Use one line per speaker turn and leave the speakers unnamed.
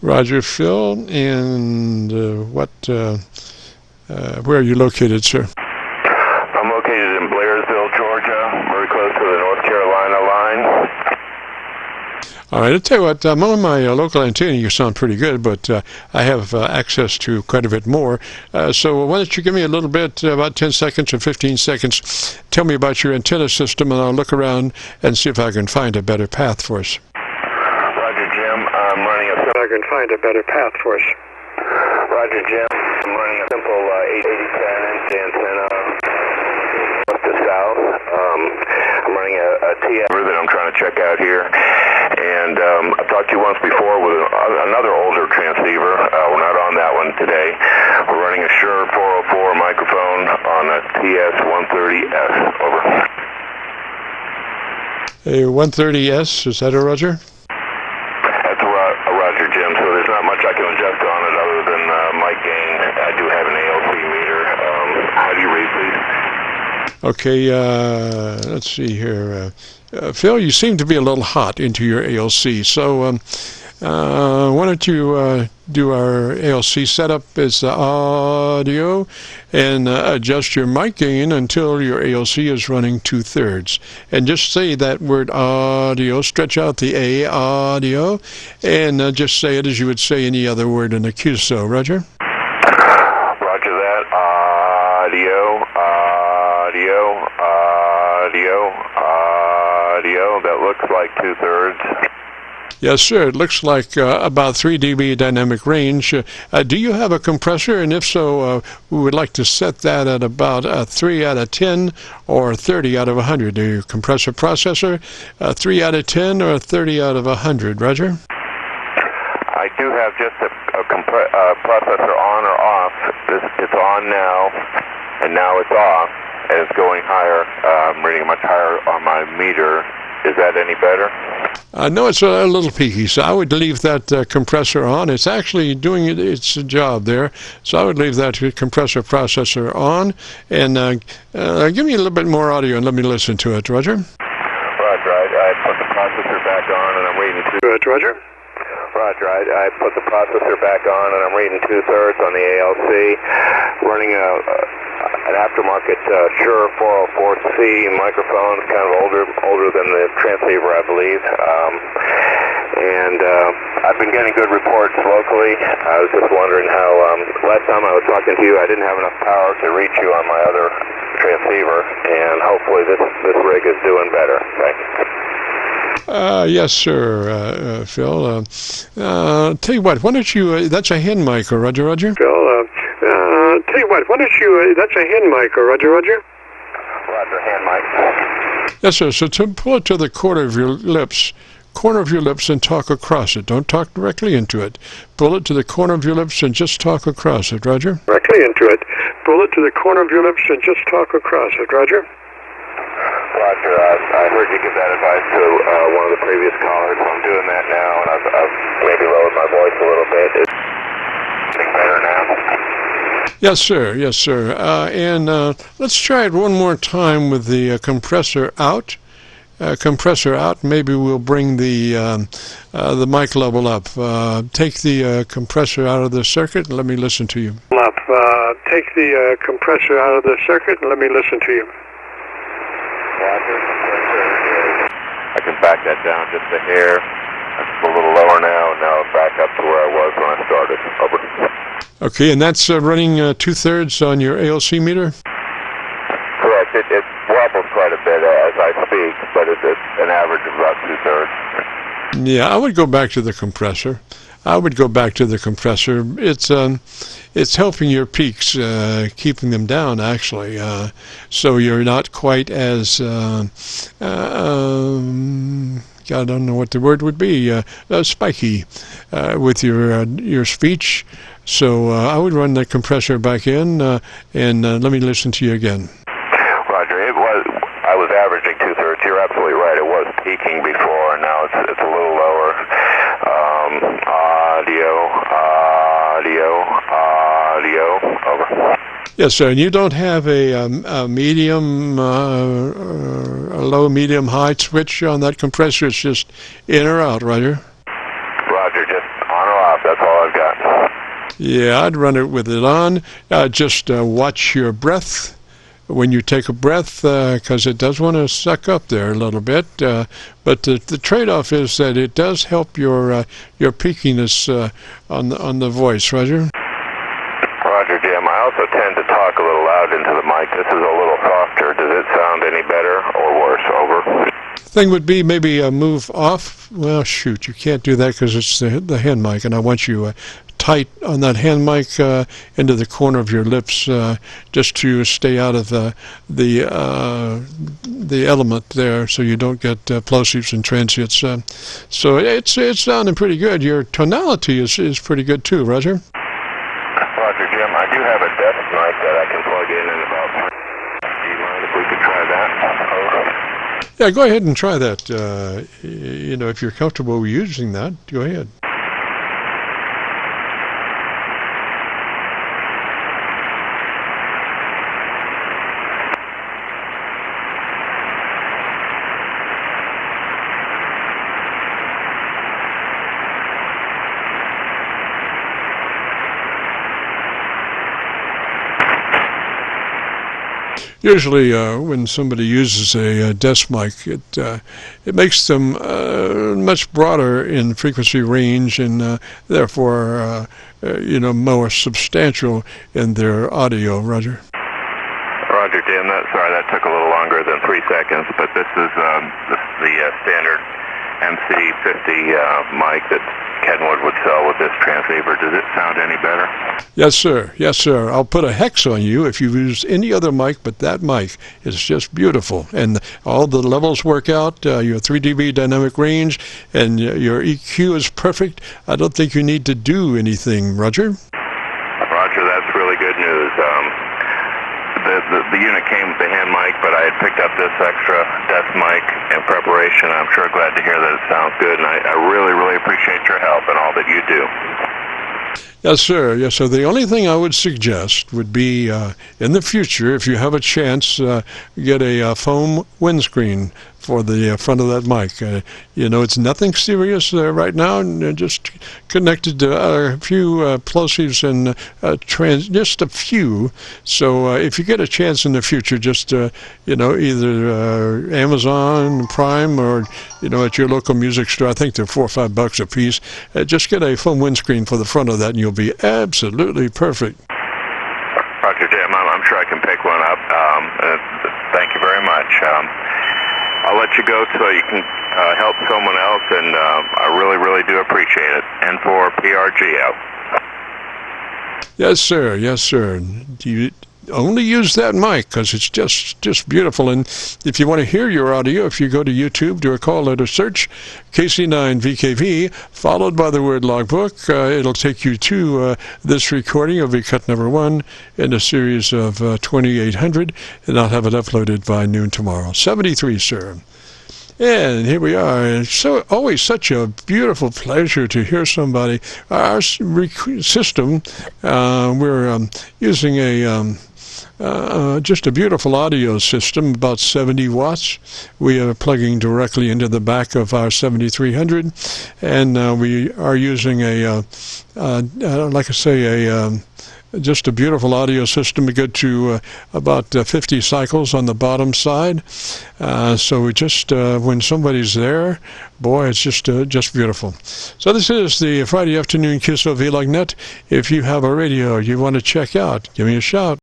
Roger, Phil. And where are you located, sir?
I'm located in Blairsville, Georgia, very close to the North Carolina line.
All right, I'll tell you what, I'm on my local antenna. You sound pretty good, but I have access to quite a bit more. So why don't you give me a little bit, about 10 seconds or 15 seconds, tell me about your antenna system, and I'll look around and see if I can find a better path for us.
Roger, Jim. I'm running a...
I can find a better path for us.
Roger, Jim. I'm running a simple 8010-inch antenna north to south. I'm running a TS that I'm trying to check out here. And I've talked to you once before with another older transceiver. We're not on that one today. We're running a Shure 404 microphone on a TS-130S. Over.
A 130S, is that a Roger?
That's a Roger, Jim. So there's not much I can adjust on it other than mic gain. I do have an ALC meter. How do you read, please?
Okay, let's see here. Phil, you seem to be a little hot into your ALC, so why don't you do our ALC setup as audio and adjust your mic gain until your ALC is running 2/3. And just say that word audio, stretch out the A, audio, and just say it as you would say any other word in a Qso. Roger?
Roger that. Audio, audio, audio, audio. That looks like 2/3.
Yes, sir. It looks like about 3 dB dynamic range. Do you have a compressor? And if so, we would like to set that at about 3 out of 10 or 30 out of 100. Do you compressor processor 3 out of 10 or 30 out of 100? Roger?
I do have just a processor on or off. It's on now, and now it's off, and it's going higher. I'm reading much higher on my meter. Is that any better?
No, it's a little peaky, so I would leave that compressor on. It's actually doing its job there, so I would leave that compressor processor on. And give me a little bit more audio and let me listen to it, Roger.
Roger, I put the processor back on and I'm reading 2.
Good, Roger.
Roger, I put the processor back on and I'm reading 2/3 on the ALC, running an aftermarket Shure 404C microphone, kind of older than the transceiver, I believe. And I've been getting good reports locally. I was just wondering how, last time I was talking to you, I didn't have enough power to reach you on my other transceiver, and hopefully this rig is doing better. Thanks.
Yes, sir, Phil. Tell you what, why don't you, that's a hen mic, Roger, Roger?
Phil, tell you what, why don't you, that's a hen mic, Roger, Roger?
Roger, hand mic.
Yes, sir, so pull it to the corner of your lips, and talk across it. Don't talk directly into it. Pull it to the corner of your lips and just talk across it, Roger?
Directly into it. Pull it to the corner of your lips and just talk across it, Roger?
Roger, I heard you give that advice to one of the previous callers. I'm doing that now, and I've maybe lowered my voice a little bit. Is it getting better now?
Yes, sir. Yes, sir. And let's try it one more time with the compressor out. Maybe we'll bring the mic level up. Take the compressor out of the circuit and let me listen to you.
Take the compressor out of the circuit and let me listen to you.
I can back that down just a hair. It's a little lower now, and now I'm back up to where I was when I started. Over.
Okay, and that's running 2/3 on your ALC meter?
Correct. It wobbles quite a bit as I speak, but it's an average of about 2/3.
Yeah, I would go back to the compressor. It's helping your peaks, keeping them down, actually. So you're not quite as, I don't know what the word would be, spiky with your speech. So I would run the compressor back in and let me listen to you again.
Roger, I was averaging 2/3. You're absolutely right. It was peaking before, and now it's a little lower. Audio, over.
Yes, sir. And you don't have a medium, a low, medium, high switch on that compressor. It's just in or out, Roger?
Roger, just on or off. That's all I've got.
Yeah, I'd run it with it on. Just watch your breath when you take a breath, because it does want to suck up there a little bit. But the trade-off is that it does help your peakiness on the voice, Roger.
Roger, Jim. I also tend to talk a little loud into the mic. This is a little softer. Does it sound any better or worse? Over.
Thing would be maybe move off. Well, shoot, you can't do that because it's the hand mic, and I want you tight on that hand mic into the corner of your lips, just to stay out of the element there, so you don't get plosives and transients. So it's sounding pretty good. Your tonality is pretty good too, Roger.
Roger, Jim. I do have a desk mic that I can plug in about. Do you mind if we could try that?
Yeah, go ahead and try that. If you're comfortable using that, go ahead. Usually, when somebody uses a desk mic, it makes them much broader in frequency range, and therefore, more substantial in their audio. Roger.
Roger, Tim. Sorry, that took a little longer than 3 seconds, but this is the standard MC50 mic that Kenwood would sell with this transceiver. Does it sound any better?
Yes, sir. Yes, sir. I'll put a hex on you if you use any other mic, but that mic is just beautiful. And all the levels work out, your 3 dB dynamic range, and your EQ is perfect. I don't think you need to do anything, Roger.
Roger, that's really good news. The unit came with the hand mic, but I had picked up this extra desk mic in preparation. I'm sure glad to hear that it sounds good, and I really, really appreciate your help and all that you do.
Yes, sir. Yes, sir. The only thing I would suggest would be, in the future, if you have a chance, get a foam windscreen for the front of that mic. It's nothing serious right now, and just connected to a few plosives and just a few. So if you get a chance in the future, just either Amazon Prime or at your local music store, I think they're $4 or $5 a piece. Just get a foam windscreen for the front of that, and you'll be absolutely perfect.
Roger, Jim. I'm sure I can pick one up. Thank you very much. I'll let you go so you can help someone else, and I really, really do appreciate it. N4PRG out.
Yes, sir. Yes, sir. You only use that mic because it's just beautiful. And if you want to hear your audio, if you go to YouTube, do a call letter search, KC9VKV, followed by the word logbook, it'll take you to this recording. It'll be cut number 1 in a series of 2800, and I'll have it uploaded by noon tomorrow. 73, sir. And here we are. It's always such a beautiful pleasure to hear somebody. Our system, we're using just a beautiful audio system, about 70 watts. We are plugging directly into the back of our 7300, and we are using just a beautiful audio system to get to about 50 cycles on the bottom side. So we just, when somebody's there, boy, it's just beautiful. So this is the Friday afternoon Qso-Vlog net. If you have a radio you want to check out, give me a shout.